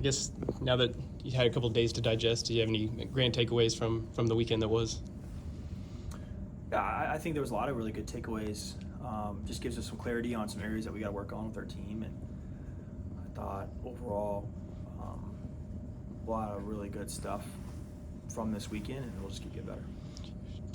I guess now that you had a couple of days to digest, do you have any grand takeaways from the weekend that was? Yeah, I think there was a lot of really good takeaways. Just gives us some clarity on some areas that we got to work on with our team, and I thought overall a lot of really good stuff from this weekend, and we'll just keep getting better.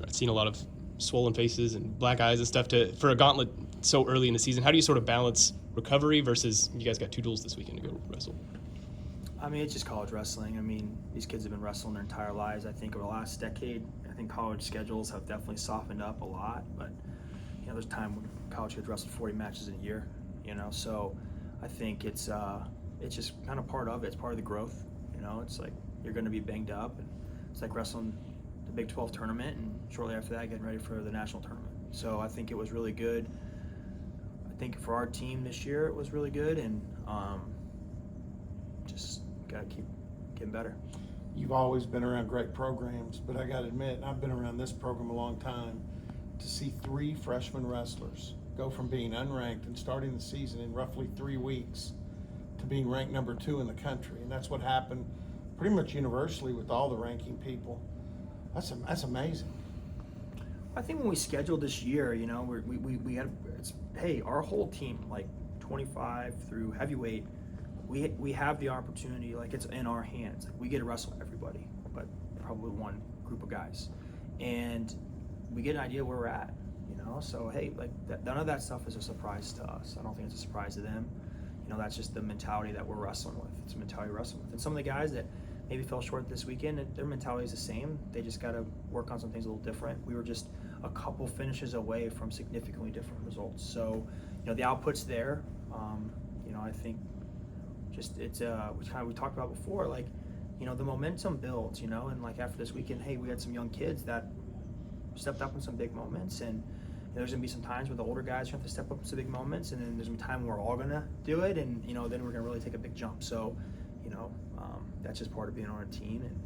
I've seen a lot of swollen faces and black eyes and stuff for a gauntlet so early in the season. How do you sort of balance recovery versus you guys got two duels this weekend to go wrestle? I mean, it's just college wrestling. I mean, these kids have been wrestling their entire lives. I think over the last decade, I think college schedules have definitely softened up a lot. But, there's a time when college kids wrestle 40 matches in a year, So I think it's just kind of part of it. It's part of the growth, It's like you're going to be banged up. And it's like wrestling the Big 12 tournament and shortly after that getting ready for the national tournament. So I think it was really good. I think for our team this year, it was really good. And just got to keep getting better. You've always been around great programs, but I got to admit, I've been around this program a long time. To see 3 freshman wrestlers go from being unranked and starting the season in roughly 3 weeks to being ranked number 2 in the country, and that's what happened pretty much universally with all the ranking people. That's amazing. I think when we scheduled this year, we had our whole team, like 25 through heavyweight, we have the opportunity, like it's in our hands. Like we get to wrestle everybody, but probably one group of guys, and we get an idea where we're at. So hey, like none of that stuff is a surprise to us. I don't think it's a surprise to them. That's just the mentality that we're wrestling with. It's a mentality we're wrestling with, and some of the guys that maybe fell short this weekend, their mentality is the same. They just got to work on some things a little different. We were just a couple finishes away from significantly different results. So, the output's there. I think just it's we talked about before, like, the momentum builds, and like after this weekend, hey, we had some young kids that stepped up in some big moments, and there's gonna be some times where the older guys have to step up in some big moments, and then there's gonna be time where we're all gonna do it, and then we're gonna really take a big jump. So, that's just part of being on a team, and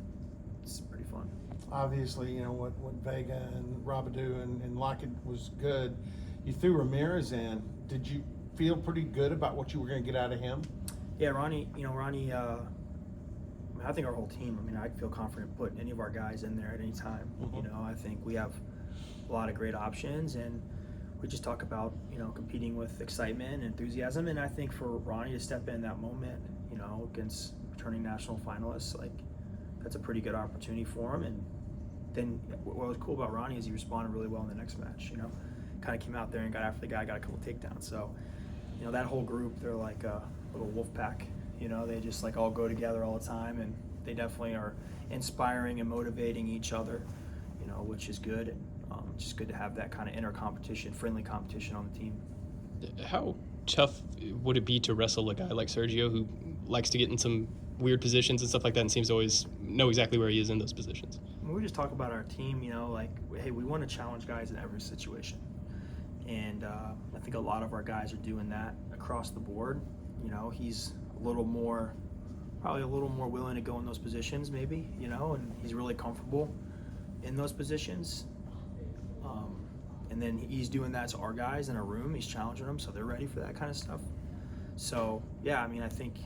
it's pretty fun. Obviously, what Vega and Rabadou and Lockett was good. You threw Ramirez in. Did you feel pretty good about what you were going to get out of him? Yeah, Ronnie. I think our whole team. I'd feel confident putting any of our guys in there at any time. Mm-hmm. I think we have a lot of great options, and we just talk about competing with excitement and enthusiasm. And I think for Ronnie to step in that moment, against returning national finalists, like that's a pretty good opportunity for him. And then what was cool about Ronnie is he responded really well in the next match. Kind of came out there and got after the guy, got a couple takedowns. So, that whole group, they're like a little wolf pack. They just like all go together all the time, and they definitely are inspiring and motivating each other, which is good. And it's just good to have that kind of friendly competition on the team. How tough would it be to wrestle a guy like Sergio who likes to get in some weird positions and stuff like that and seems to always know exactly where he is in those positions? When we just talk about our team, like, hey, we want to challenge guys in every situation. And I think a lot of our guys are doing that across the board. He's probably a little more willing to go in those positions maybe, and he's really comfortable in those positions. And then he's doing that to our guys in a room. He's challenging them, so they're ready for that kind of stuff. So, yeah, I think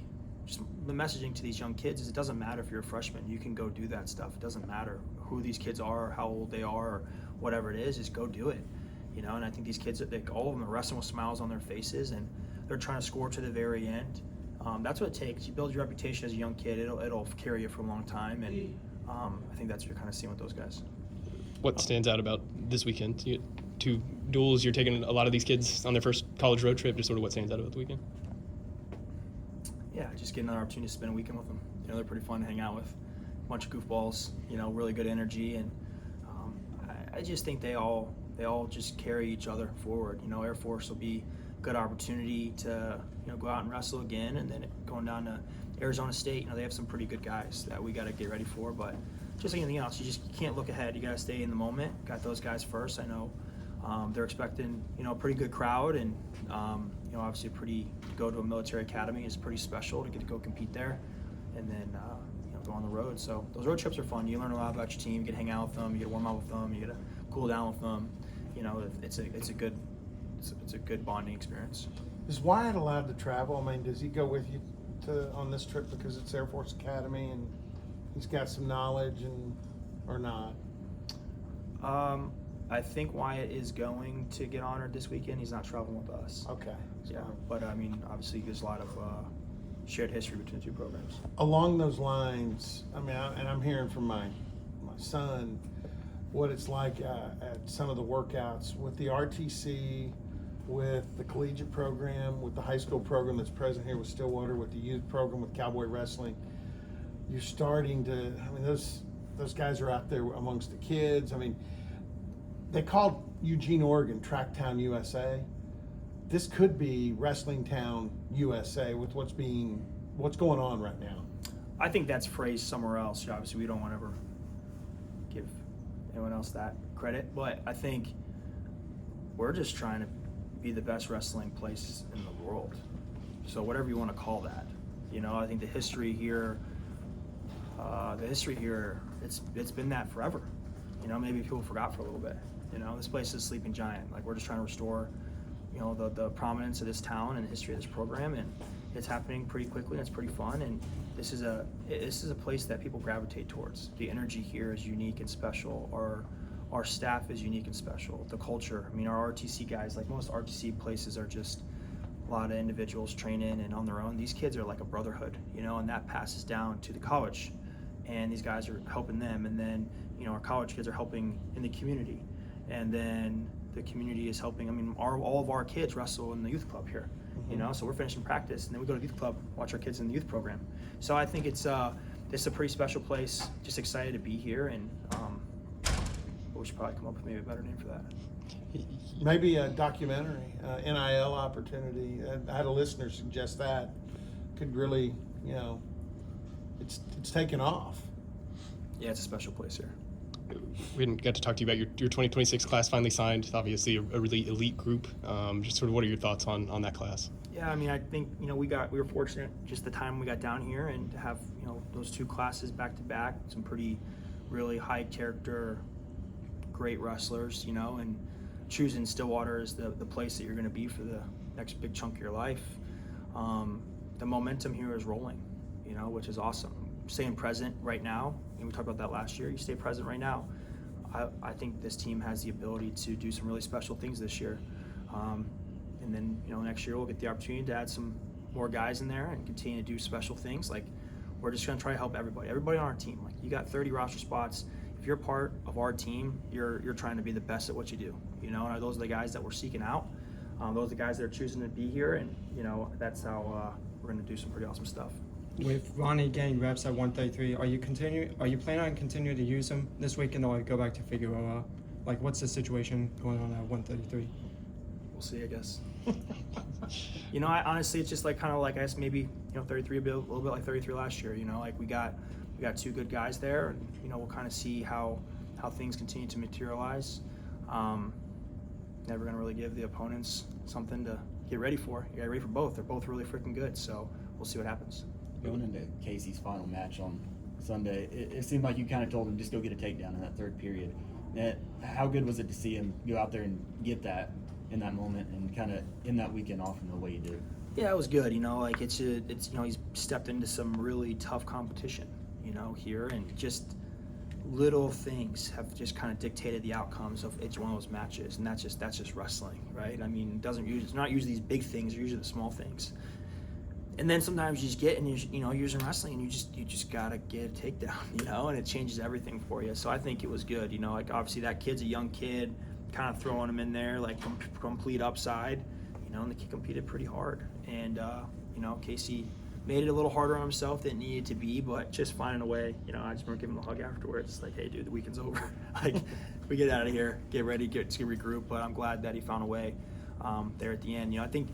just the messaging to these young kids is it doesn't matter if you're a freshman. You can go do that stuff. It doesn't matter who these kids are or how old they are or whatever it is. Just go do it. And I think these kids, all of them are wrestling with smiles on their faces, and they're trying to score to the very end. That's what it takes. You build your reputation as a young kid. It'll carry you for a long time, and I think that's what you're kind of seeing with those guys. What stands out about this weekend? You had 2 duels. You're taking a lot of these kids on their first college road trip. Just sort of what stands out about the weekend? Yeah, just getting another opportunity to spend a weekend with them. They're pretty fun to hang out with. A bunch of goofballs. Really good energy, and I just think they all just carry each other forward. Air Force will be a good opportunity to go out and wrestle again, and then going down to Arizona State. They have some pretty good guys that we got to get ready for, but just like anything else, you can't look ahead. You got to stay in the moment. Got those guys first. I know they're expecting a pretty good crowd, and obviously go to a military academy is pretty special to get to go compete there, and then go on the road. So those road trips are fun. You learn a lot about your team. You get to hang out with them. You get to warm up with them. You get to cool down with them. It's a good bonding experience. Is Wyatt allowed to travel? Does he go with you on this trip because it's Air Force Academy and he's got some knowledge or not? I think Wyatt is going to get honored this weekend. He's not traveling with us. Okay. Yeah, but I mean, obviously, there's a lot of shared history between the two programs. Along those lines, I mean, and I'm hearing from my son what it's like at some of the workouts with the RTC, with the collegiate program, with the high school program that's present here with Stillwater, with the youth program, with Cowboy Wrestling. You're starting to, I mean, those guys are out there amongst the kids. I mean, they called Eugene, Oregon, Tracktown, USA. This could be Wrestling Town, USA, with what's going on right now. I think that's phrased somewhere else. Obviously, we don't want to ever give anyone else that credit, but I think we're just trying to be the best wrestling place in the world. So whatever you want to call that, I think the history here, it's been that forever. Maybe people forgot for a little bit. This place is a sleeping giant. Like, we're just trying to restore, the prominence of this town and the history of this program, and it's happening pretty quickly, and it's pretty fun, and this is a place that people gravitate towards. The energy here is unique and special. Our staff is unique and special. The culture, I mean, our RTC guys, like most RTC places, are just a lot of individuals training and on their own. These kids are like a brotherhood, and that passes down to the college, and these guys are helping them, and then our college kids are helping in the community, and then the community is helping. I mean, all of our kids wrestle in the youth club here, so we're finishing practice, and then we go to the youth club, watch our kids in the youth program. So I think it's a pretty special place. Just excited to be here, and we should probably come up with maybe a better name for that. Maybe a documentary, NIL opportunity. I had a listener suggest that could really, it's taken off. Yeah, it's a special place here. We didn't get to talk to you about your 2026 class finally signed. Obviously, a really elite group. Just sort of what are your thoughts on that class? Yeah, I mean, I think we were fortunate just the time we got down here and to have those two classes back to back. Some pretty really high character, great wrestlers. And choosing Stillwater as the place that you're going to be for the next big chunk of your life. The momentum here is rolling, which is awesome. Staying present right now. We talked about that last year. You stay present right now. I think this team has the ability to do some really special things this year. And then, next year we'll get the opportunity to add some more guys in there and continue to do special things. Like, we're just going to try to help everybody on our team. Like, you got 30 roster spots. If you're part of our team, you're trying to be the best at what you do. And those are the guys that we're seeking out. Those are the guys that are choosing to be here, and that's how we're going to do some pretty awesome stuff. With Ronnie getting reps at 133, are you planning on continuing to use him this weekend, or go back to Figueroa? Like, what's the situation going on at 133? We'll see, I guess. I honestly, it's just like kind of like, I guess maybe 33 a little bit like 33 last year. Like we got two good guys there, and we'll kind of see how things continue to materialize. Never gonna really give the opponents something to get ready for. You got ready for both. They're both really freaking good, so we'll see what happens. Going into Casey's final match on Sunday, it seemed like you kind of told him just go get a takedown in that third period. How good was it to see him go out there and get that in that moment and kind of in that weekend off in the way he did? Yeah, it was good. Like it's he's stepped into some really tough competition, here, and just little things have just kind of dictated the outcomes of each one of those matches, and that's just wrestling, right? I mean, it's not usually these big things, they're usually the small things. And then sometimes you just get, and you're using wrestling, and you just gotta get a takedown, and it changes everything for you. So I think it was good, like obviously that kid's a young kid, kind of throwing him in there like complete upside, and the kid competed pretty hard. And Casey made it a little harder on himself than it needed to be, but just finding a way. I just remember giving him a hug afterwards, like, hey dude, the weekend's over. Like, we get out of here, get ready, to regroup. But I'm glad that he found a way there at the end. I think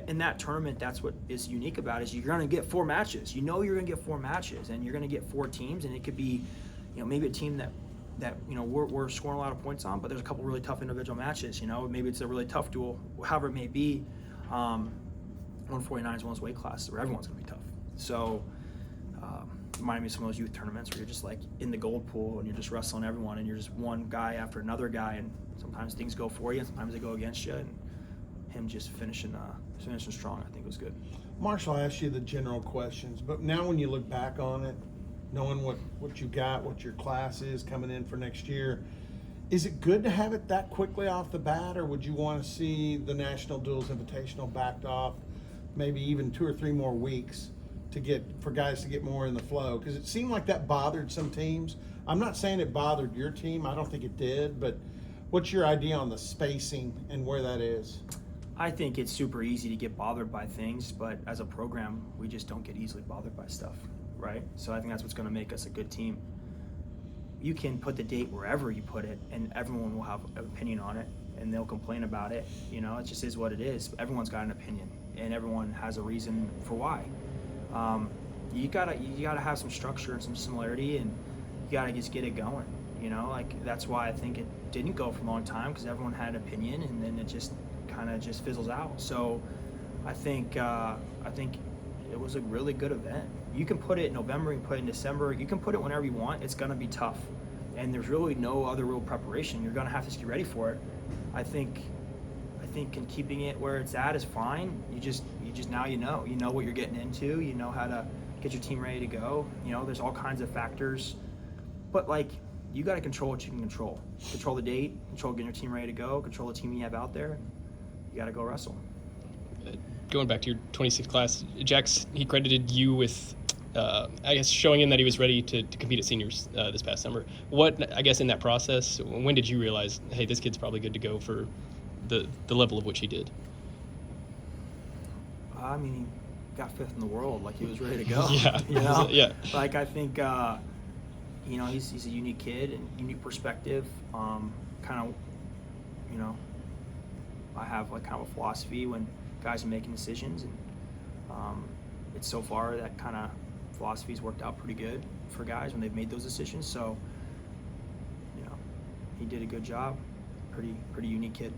in that tournament, that's what is unique about it, is you're going to get 4 matches. You're going to get 4 matches, and you're going to get 4 teams, and it could be, maybe a team that we're scoring a lot of points on, but there's a couple really tough individual matches. Maybe it's a really tough duel, however it may be. 149 is one of those weight classes where everyone's going to be tough. So, reminded me of some of those youth tournaments where you're just like in the gold pool and you're just wrestling everyone, and you're just one guy after another guy, and sometimes things go for you and sometimes they go against you. And him just finishing strong, I think was good. Marshall, I asked you the general questions, but now when you look back on it, knowing what you got, what your class is coming in for next year, is it good to have it that quickly off the bat, or would you want to see the National Duels Invitational backed off maybe even 2 or 3 more weeks for guys to get more in the flow? Because it seemed like that bothered some teams. I'm not saying it bothered your team. I don't think it did, but what's your idea on the spacing and where that is? I think it's super easy to get bothered by things, but as a program, we just don't get easily bothered by stuff, right? So I think that's what's going to make us a good team. You can put the date wherever you put it, and everyone will have an opinion on it, and they'll complain about it. You know, it just is what it is. Everyone's got an opinion, and everyone has a reason for why. You gotta have some structure and some similarity, and you gotta just get it going. You know, like that's why I think it didn't go for a long time, because everyone had an opinion, and then it just kind of just fizzles out. So I think it was a really good event. You can put it in November, you can put it in December, you can put it whenever you want. It's gonna be tough, and there's really no other real preparation. You're gonna have to get ready for it. I think in keeping it where it's at is fine. You just now you know what you're getting into. You know how to get your team ready to go. You know, there's all kinds of factors, but like you got to control what you can control. Control the date, control getting your team ready to go, control the team you have out there. You got to go wrestle. Going back to your 26th class, Jax, he credited you with, I guess, showing him that he was ready to compete at seniors this past summer. What, I guess, in that process, when did you realize, hey, this kid's probably good to go for the level of which he did? I mean, he got 5th in the world, like he was ready to go. Yeah, you know? yeah. Like I think, you know, he's a unique kid and unique perspective. Kind of, you know, I have like kind of a philosophy when guys are making decisions, and it's so far that kind of philosophy's worked out pretty good for guys when they've made those decisions. So, you know, he did a good job. Pretty unique kid.